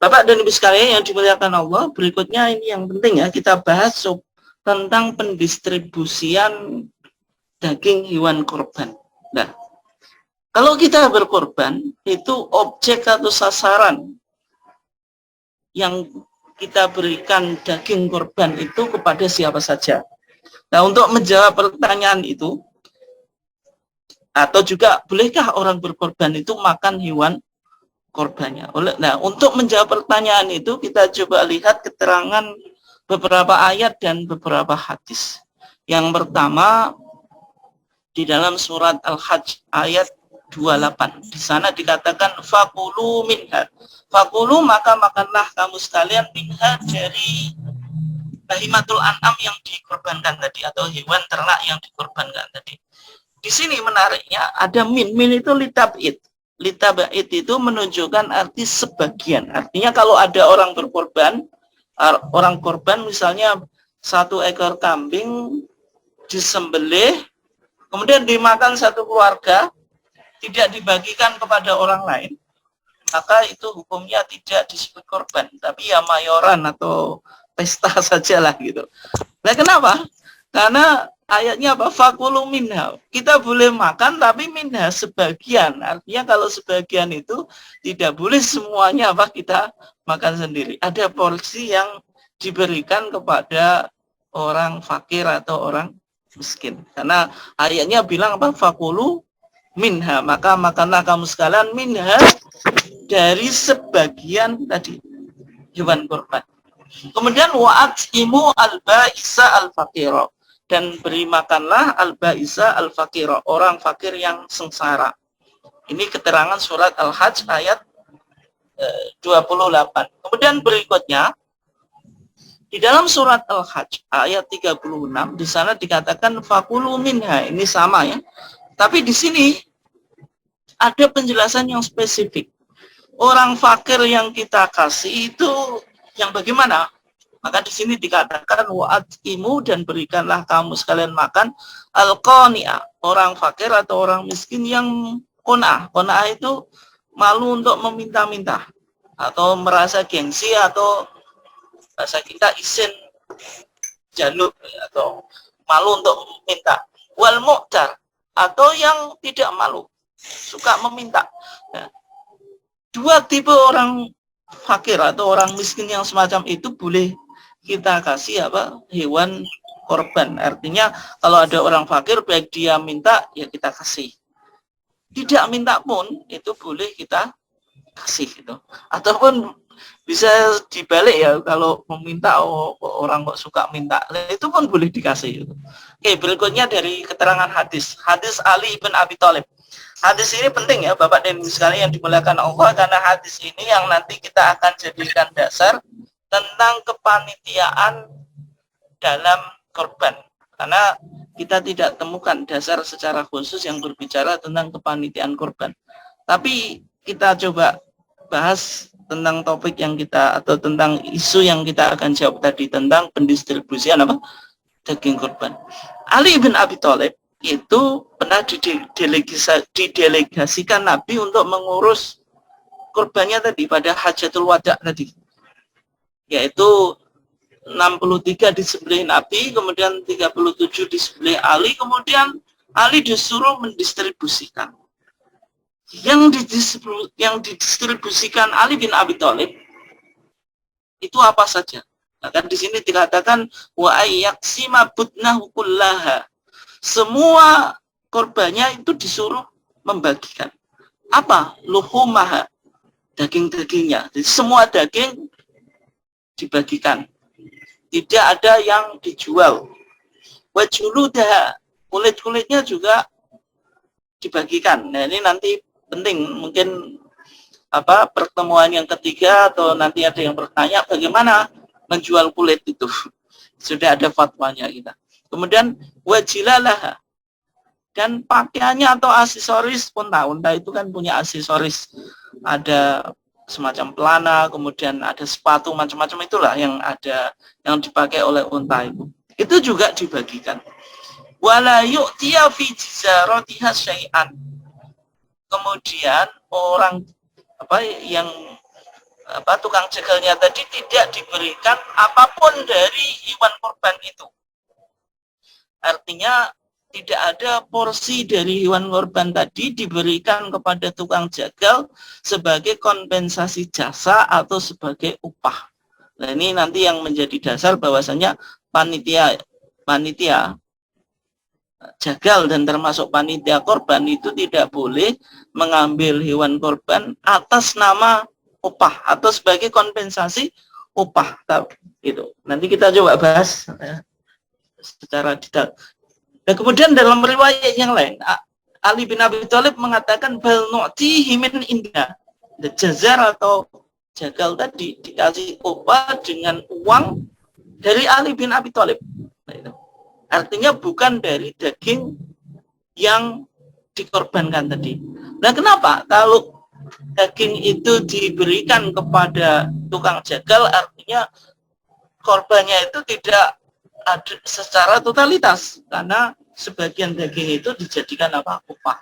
Bapak dan Ibu sekalian yang dimuliakan Allah, berikutnya ini yang penting ya, kita bahas tentang pendistribusian daging hewan korban. Nah, kalau kita berkorban, itu objek atau sasaran yang kita berikan daging korban itu kepada siapa saja. Nah, untuk menjawab pertanyaan itu, atau juga bolehkah orang berkorban itu makan hewan korbannya? Nah, untuk menjawab pertanyaan itu, kita coba lihat keterangan beberapa ayat dan beberapa hadis. Yang pertama di dalam surat Al-Hajj ayat 28. Di sana dikatakan fakulu minha. Fakulu maka makanlah kamu sekalian minha dari bahimatul an'am yang dikorbankan tadi, atau hewan ternak yang dikorbankan tadi. Di sini menariknya ada min. Min itu litab'id. Litab'id itu menunjukkan arti sebagian. Artinya kalau ada orang berkorban, orang korban misalnya 1 ekor kambing disembelih, kemudian dimakan satu keluarga, tidak dibagikan kepada orang lain, maka itu hukumnya tidak disebut korban, tapi ya mayoran atau pesta sajalah gitu. Nah, kenapa? Karena ayatnya apa? Fakulu minha. Kita boleh makan tapi minha sebagian. Artinya kalau sebagian itu tidak boleh semuanya apa kita makan sendiri. Ada porsi yang diberikan kepada orang fakir atau orang miskin. Karena ayatnya bilang apa? Fakulu minha. Maka makanlah kamu sekalian minha dari sebagian tadi hewan korban. Kemudian wa'at'imu al-ba'isa al-faqira, dan beri makanlah al-ba'isa al-faqira, orang fakir yang sengsara. Ini keterangan surat Al-Hajj ayat 28. Kemudian berikutnya di dalam surat Al-Hajj ayat 36, di sana dikatakan fakulu minha. Ini sama ya. Tapi di sini ada penjelasan yang spesifik. Orang fakir yang kita kasih itu yang bagaimana? Maka di sini dikatakan wa'at'imu, dan berikanlah kamu sekalian makan al-qani'ah, orang fakir atau orang miskin yang qana'ah. Qana'ah itu malu untuk meminta-minta atau merasa gengsi, atau bahasa kita isin jaluk atau malu untuk meminta. Wal mu'tar, atau yang tidak malu, suka meminta. Nah, 2 tipe orang fakir atau orang miskin yang semacam itu boleh kita kasih apa? Hewan korban. Artinya kalau ada orang fakir, baik dia minta ya kita kasih, tidak minta pun itu boleh kita kasih gitu. Ataupun bisa dibalik ya, kalau meminta orang kok suka minta, itu pun boleh dikasih gitu. Oke, berikutnya dari keterangan hadis Ali bin Abi Thalib. Hadis ini penting ya Bapak dan Ibu sekalian yang dimuliakan Allah, karena hadis ini yang nanti kita akan jadikan dasar tentang kepanitiaan dalam korban. Karena kita tidak temukan dasar secara khusus yang berbicara tentang kepanitiaan korban. Tapi kita coba bahas tentang topik yang kita, atau tentang isu yang kita akan jawab tadi, tentang pendistribusian apa? Daging korban. Ali bin Abi Thalib itu pernah didelegasikan Nabi untuk mengurus korbannya tadi pada Hajatul Wada tadi, yaitu 63 disembelih Nabi, kemudian 37 disembelih Ali, kemudian Ali disuruh mendistribusikan. Yang didistribusikan Ali bin Abi Thalib itu apa saja? Nah, kan di sini dikatakan wa ayyaksima budnahu kullaha. Semua korbannya itu disuruh membagikan. Apa? Luhumaha. daging-dagingnya. Jadi semua daging dibagikan. Tidak ada yang dijual. Wajuludah, kulit-kulitnya juga dibagikan. Nah, ini nanti penting, mungkin pertemuan yang ketiga atau nanti ada yang bertanya bagaimana menjual kulit itu. Sudah ada fatwanya kita. Kemudian wajilalah, dan pakaiannya atau aksesoris unta itu kan punya aksesoris, ada semacam pelana, kemudian ada sepatu macam-macam, itulah yang ada yang dipakai oleh unta itu juga dibagikan. Wala yu'tiya fi jizaratiha syai'an. Kemudian orang yang tukang jegalnya tadi tidak diberikan apapun dari hewan korban itu. Artinya tidak ada porsi dari hewan korban tadi diberikan kepada tukang jagal sebagai kompensasi jasa atau sebagai upah. Nah, ini nanti yang menjadi dasar bahwasanya panitia jagal dan termasuk panitia korban itu tidak boleh mengambil hewan korban atas nama upah atau sebagai kompensasi upah. Gitu. Nanti kita coba bahas secara detail. Dan kemudian dalam riwayat yang lain, Ali bin Abi Thalib mengatakan bal nu'tihi min inda. Jazar atau jagal tadi dikasih upah dengan uang dari Ali bin Abi Thalib. Artinya bukan dari daging yang dikorbankan tadi. Nah, kenapa? Kalau daging itu diberikan kepada tukang jagal, artinya korbannya itu tidak ada secara totalitas, karena sebagian daging itu dijadikan upah.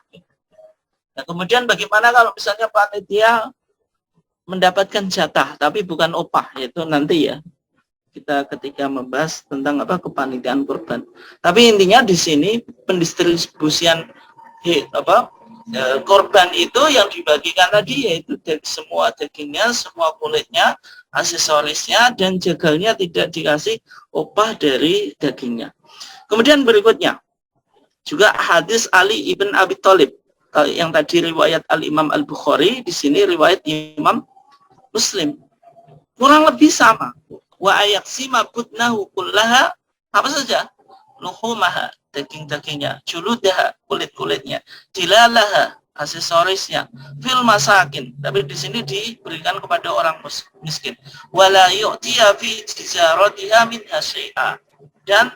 Nah, kemudian bagaimana kalau misalnya panitia mendapatkan jatah tapi bukan upah, yaitu nanti ya kita ketika membahas tentang kepanitiaan korban. Tapi intinya di sini pendistribusian korban itu yang dibagikan tadi yaitu semua dagingnya, semua kulitnya, aksesorisnya, dan jagalnya tidak dikasih upah dari dagingnya. Kemudian berikutnya juga hadis Ali ibn Abi Thalib yang tadi riwayat Al-Imam Al-Bukhari, di sini riwayat Imam Muslim. Kurang lebih sama. Wa ayaksima budnahu kullaha, apa saja? Luhumaha, daging-dagingnya, juludaha, kulit-kulitnya, dilalaha, aksesorisnya, fil masakin, tapi di sini diberikan kepada orang miskin. Wala yu'tiya fi jizaratiha min hasyai'a, dan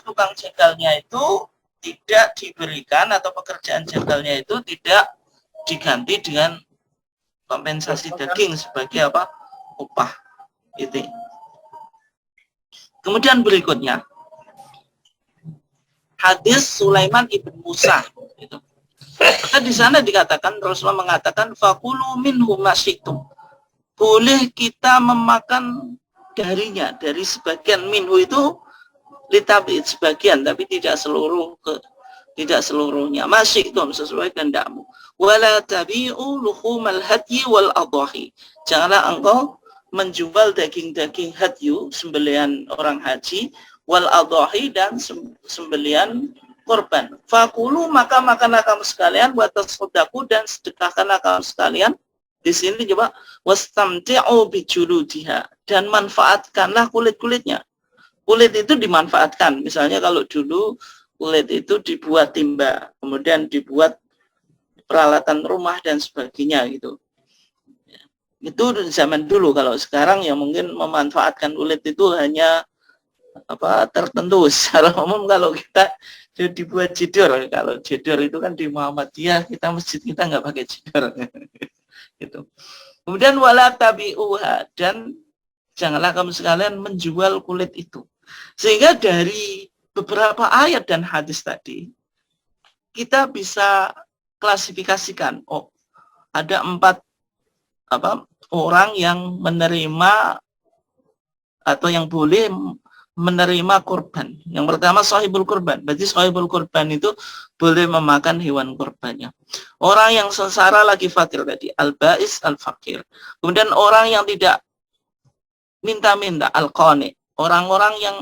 tukang jagalnya itu tidak diberikan atau pekerjaan jagalnya itu tidak diganti dengan kompensasi daging sebagai upah itu. Kemudian berikutnya hadis Sulaiman ibn Musa itu. Maka di sana dikatakan, Rasulullah mengatakan fakulu minhu masyitum, boleh kita memakan darinya, dari sebagian. Minhu itu litabid, sebagian, tapi tidak seluruhnya. Masyitum, sesuai kehendakmu. Wala tabi'u luhumal hadyi wal adhahi, janganlah engkau menjual daging-daging hadyu, sembelihan orang haji, wal adhahi, dan sembelihan korban. Fakulu, maka makanlah kamu sekalian, wa tasaddaku, dan sedekahkanlah kamu sekalian. Di sini coba wastamti'u bijuludiha, dan manfaatkanlah kulit-kulitnya. Kulit itu dimanfaatkan. Misalnya kalau dulu kulit itu dibuat timba, kemudian dibuat peralatan rumah dan sebagainya gitu. Itu zaman dulu. Kalau sekarang ya mungkin memanfaatkan kulit itu hanya tertentu. Secara umum kalau kita dibuat jidor, kalau jidor itu kan di Muhammadiyah, kita masjid kita nggak pakai jidor. Gitu. Kemudian wala tabi'uha, dan janganlah kamu sekalian menjual kulit itu. Sehingga dari beberapa ayat dan hadis tadi kita bisa klasifikasikan, ada 4 orang yang menerima atau yang boleh menerima kurban. Yang pertama sahibul kurban. Berarti sahibul kurban itu boleh memakan hewan kurbannya. Orang yang sengsara lagi fakir tadi, al-ba'is al-fakir. Kemudian orang yang tidak minta-minta, al-qani. Orang-orang yang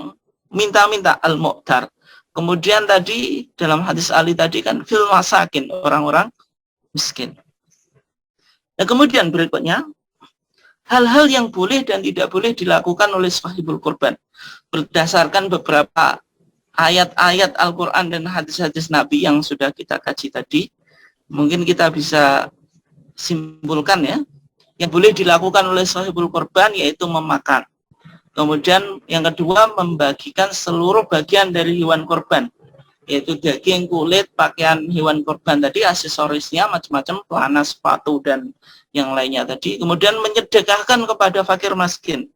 minta-minta, al-mu'tar. Kemudian tadi dalam hadis Ali tadi kan fil masakin, orang-orang miskin. Nah, kemudian berikutnya, hal-hal yang boleh dan tidak boleh dilakukan oleh sahibul kurban berdasarkan beberapa ayat-ayat Al-Quran dan hadis-hadis Nabi yang sudah kita kaji tadi. Mungkin kita bisa simpulkan ya. Yang boleh dilakukan oleh sahibul kurban yaitu memakan. Kemudian yang kedua, membagikan seluruh bagian dari hewan kurban, yaitu daging, kulit, pakaian hewan kurban tadi, aksesorisnya macam-macam, pelana, sepatu, dan yang lainnya tadi. Kemudian menyedekahkan kepada fakir miskin,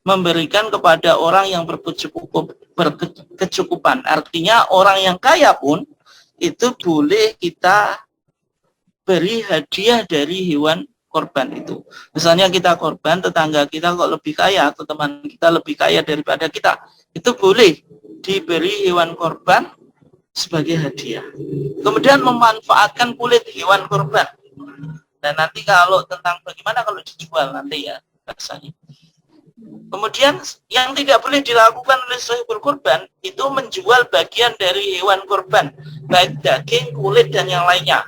memberikan kepada orang yang berkecukupan. Artinya orang yang kaya pun itu boleh kita beri hadiah dari hewan korban itu. Misalnya kita korban, tetangga kita kok lebih kaya atau teman kita lebih kaya daripada kita, itu boleh diberi hewan korban sebagai hadiah. Kemudian memanfaatkan kulit hewan korban. Dan nanti kalau tentang bagaimana kalau dijual nanti ya rasanya. Kemudian yang tidak boleh dilakukan oleh sahibul kurban itu menjual bagian dari hewan kurban, baik daging, kulit, dan yang lainnya.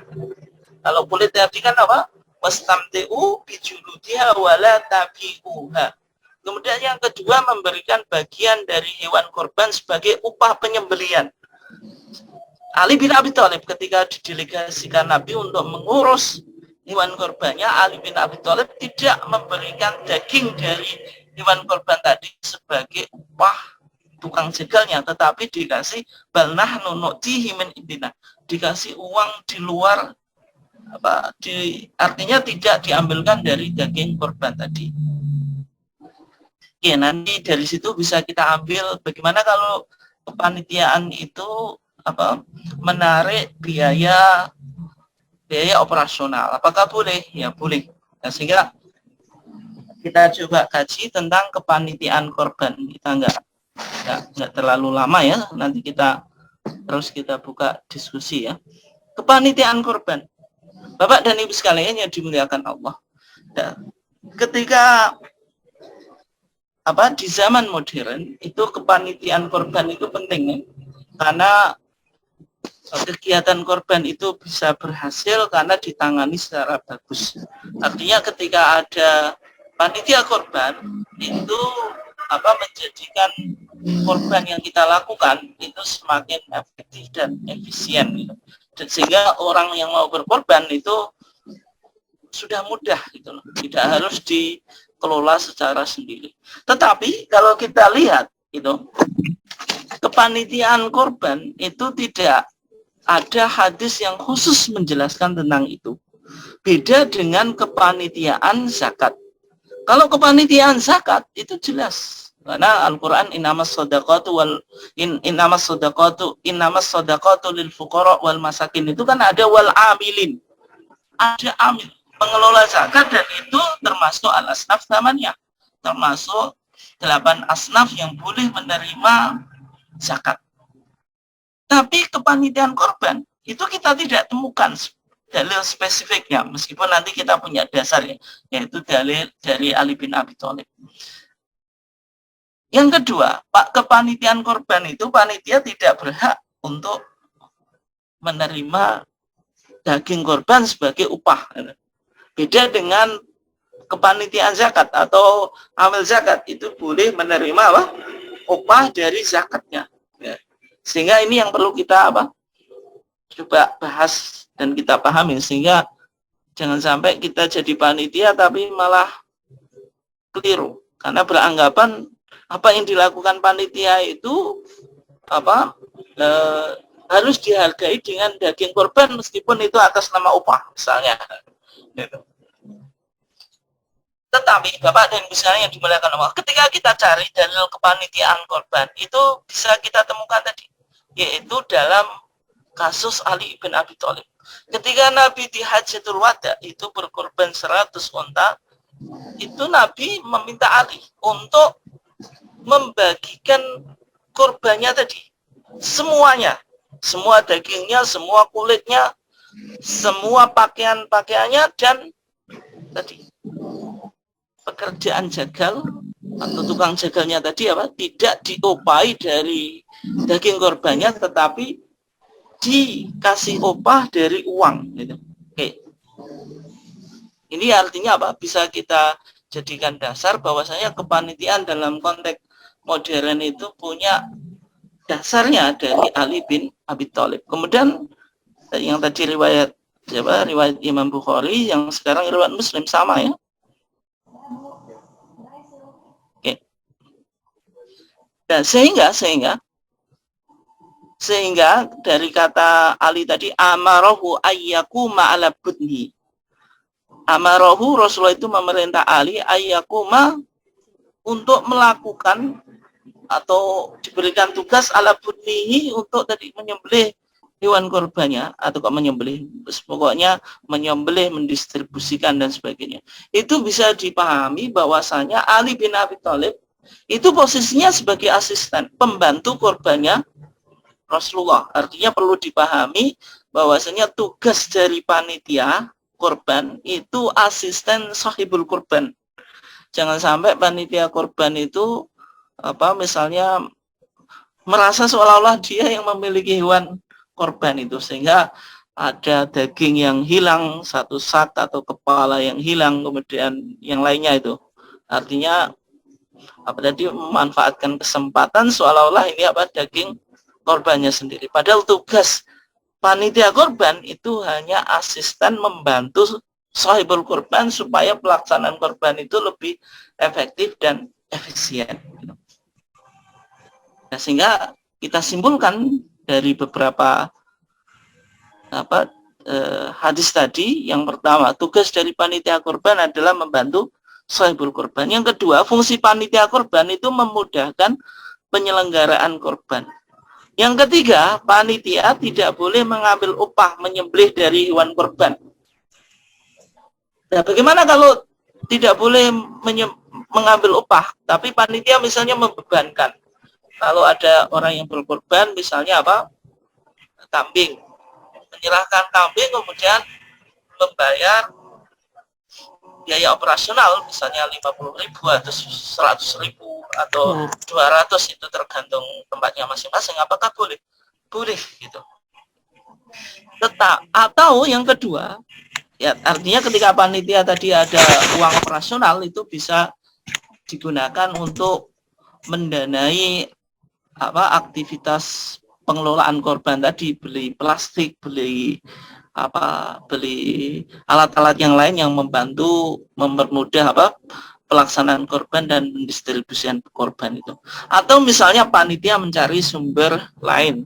Kalau kulit tadi kan apa? Wastamti'u bijuludiha wala tabi'uha. Kemudian yang kedua, memberikan bagian dari hewan kurban sebagai upah penyembelian. Ali bin Abi Thalib ketika didelegasikan Nabi untuk mengurus hewan kurbannya, Ali bin Abi Thalib tidak memberikan daging dari hewan kurban tadi sebagai upah tukang jegalnya, tetapi dikasih balnah nunu'tihi min indina, dikasih uang di luar artinya tidak diambilkan dari daging korban tadi. Oke, nanti dari situ bisa kita ambil bagaimana kalau kepanitiaan itu menarik biaya operasional. Apakah boleh? Ya boleh. Nah, sehingga kita coba kaji tentang kepanitiaan korban. Kita nggak terlalu lama ya. Nanti kita buka diskusi ya. Kepanitiaan korban. Bapak dan Ibu sekalian yang dimuliakan Allah. Ketika di zaman modern itu kepanitiaan korban itu penting ya? Karena kegiatan korban itu bisa berhasil karena ditangani secara bagus. Artinya ketika ada panitia korban itu menjadikan korban yang kita lakukan itu semakin efektif dan efisien gitu. Dan sehingga orang yang mau berkorban itu sudah mudah gitu loh, tidak harus dikelola secara sendiri. Tetapi kalau kita lihat itu kepanitiaan korban itu tidak ada hadis yang khusus menjelaskan tentang itu. Beda dengan kepanitiaan zakat. Kalau kepanitiaan zakat itu jelas. Karena Al-Quran innamas shadaqatu lil fuqara wal masakin, itu kan ada wal amilin, ada amil pengelola zakat, dan itu termasuk al-asnaf namanya, termasuk 8 asnaf yang boleh menerima zakat. Tapi kepanitiaan korban itu kita tidak temukan dalil spesifiknya, meskipun nanti kita punya dasarnya, yaitu dalil dari Ali bin Abi Thalib. Yang kedua, kepanitiaan korban itu panitia tidak berhak untuk menerima daging korban sebagai upah. Beda dengan kepanitiaan zakat atau amil zakat, itu boleh menerima upah dari zakatnya. Sehingga ini yang perlu kita coba bahas dan kita pahami, sehingga jangan sampai kita jadi panitia tapi malah keliru karena beranggapan apa yang dilakukan panitia itu harus dihargai dengan daging korban meskipun itu atas nama upah misalnya. Tetapi Bapak dan Ibu sekalian yang dimuliakan Allah, ketika kita cari dalil kepanitiaan korban itu bisa kita temukan tadi, yaitu dalam kasus Ali bin Abi Thalib. Ketika Nabi di Hajjatul Wada itu berkorban 100 unta, itu Nabi meminta Ali untuk membagikan korbannya tadi, semuanya, semua dagingnya, semua kulitnya, semua pakaiannya, dan tadi pekerjaan jagal atau tukang jagalnya tadi tidak diopahi dari daging korbannya, tetapi dikasih opah dari uang gitu. Oke. Ini artinya apa? Bisa kita jadikan dasar bahwasanya kepanitiaan dalam konteks modern itu punya dasarnya dari Ali bin Abi Thalib. Kemudian yang tadi riwayat Imam Bukhari, yang sekarang riwayat Muslim sama ya. Oke. Dan sehingga dari kata Ali tadi, amarahu ayyakuma ala budni. Amarahu, Rasulullah itu memerintah Ali ayyakuma untuk melakukan atau diberikan tugas ala budnihi untuk tadi menyembelih hewan korbannya, atau menyembelih, pokoknya menyembelih, mendistribusikan dan sebagainya. Itu bisa dipahami bahwasanya Ali bin Abi Thalib itu posisinya sebagai asisten, pembantu korbannya Rasulullah. Artinya perlu dipahami bahwasanya tugas dari panitia korban itu asisten sahibul korban. Jangan sampai panitia korban itu misalnya merasa seolah-olah dia yang memiliki hewan korban itu, sehingga ada daging yang hilang, satu sak atau kepala yang hilang, kemudian yang lainnya itu. Artinya tadi memanfaatkan kesempatan seolah-olah ini daging korbannya sendiri. Padahal tugas panitia korban itu hanya asisten membantu sahibul korban supaya pelaksanaan korban itu lebih efektif dan efisien. Nah, sehingga kita simpulkan dari beberapa hadis tadi, yang pertama, tugas dari panitia korban adalah membantu sahibul korban. Yang kedua, fungsi panitia korban itu memudahkan penyelenggaraan korban. Yang ketiga, panitia tidak boleh mengambil upah menyembelih dari hewan korban. Nah, bagaimana kalau tidak boleh mengambil upah, tapi panitia misalnya membebankan? Kalau ada orang yang berkorban, misalnya kambing, menyerahkan kambing, kemudian membayar biaya operasional, misalnya 50.000 atau 100.000 atau 200, itu tergantung tempatnya masing-masing. Apakah boleh? Boleh, gitu. Tetap. Atau yang kedua, ya artinya ketika panitia tadi ada uang operasional, itu bisa digunakan untuk mendanai aktivitas pengelolaan korban tadi, beli plastik, beli alat-alat yang lain yang membantu mempermudah pelaksanaan korban dan pendistribusian korban itu. Atau misalnya panitia mencari sumber lain,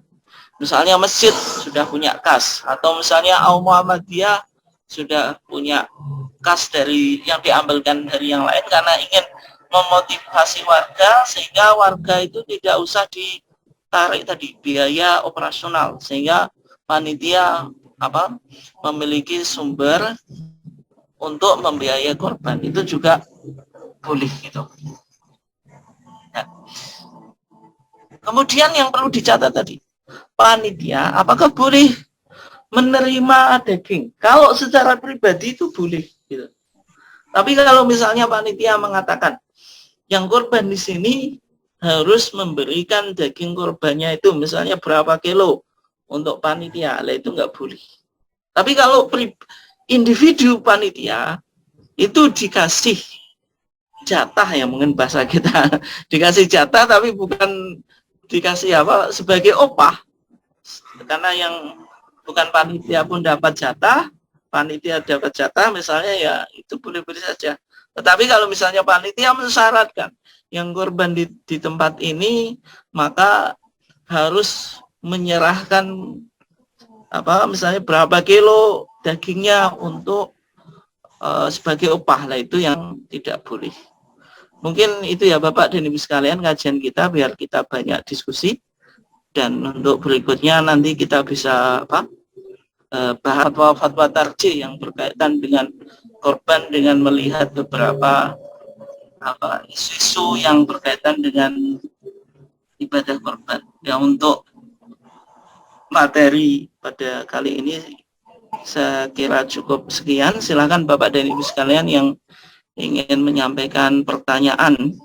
misalnya masjid sudah punya kas, atau misalnya Muhammadiyah sudah punya kas dari yang diambilkan dari yang lain, karena ingin memotivasi warga sehingga warga itu tidak usah ditarik tadi biaya operasional, sehingga panitia memiliki sumber untuk membiayai korban, itu juga boleh gitu. Nah, kemudian yang perlu dicatat tadi, panitia apakah boleh menerima daging? Kalau secara pribadi itu boleh gitu. Tapi kalau misalnya panitia mengatakan yang korban di sini harus memberikan daging korbannya itu misalnya berapa kilo untuk panitia, itu nggak boleh. Tapi kalau individu panitia itu dikasih jatah, ya mungkin bahasa kita dikasih jatah, tapi bukan dikasih sebagai upah, karena yang bukan panitia pun dapat jatah, panitia dapat jatah misalnya, ya itu boleh-boleh saja. Tetapi kalau misalnya panitia mensyaratkan yang korban di tempat ini, maka harus menyerahkan misalnya berapa kilo dagingnya untuk sebagai upah, itu yang tidak boleh. Mungkin itu ya Bapak dan Ibu sekalian kajian kita, biar kita banyak diskusi, dan untuk berikutnya nanti kita bisa bahas fatwa tarjih yang berkaitan dengan korban dengan melihat beberapa isu-isu yang berkaitan dengan ibadah korban. Ya, untuk materi pada kali ini saya kira cukup sekian. Silakan Bapak dan Ibu sekalian yang ingin menyampaikan pertanyaan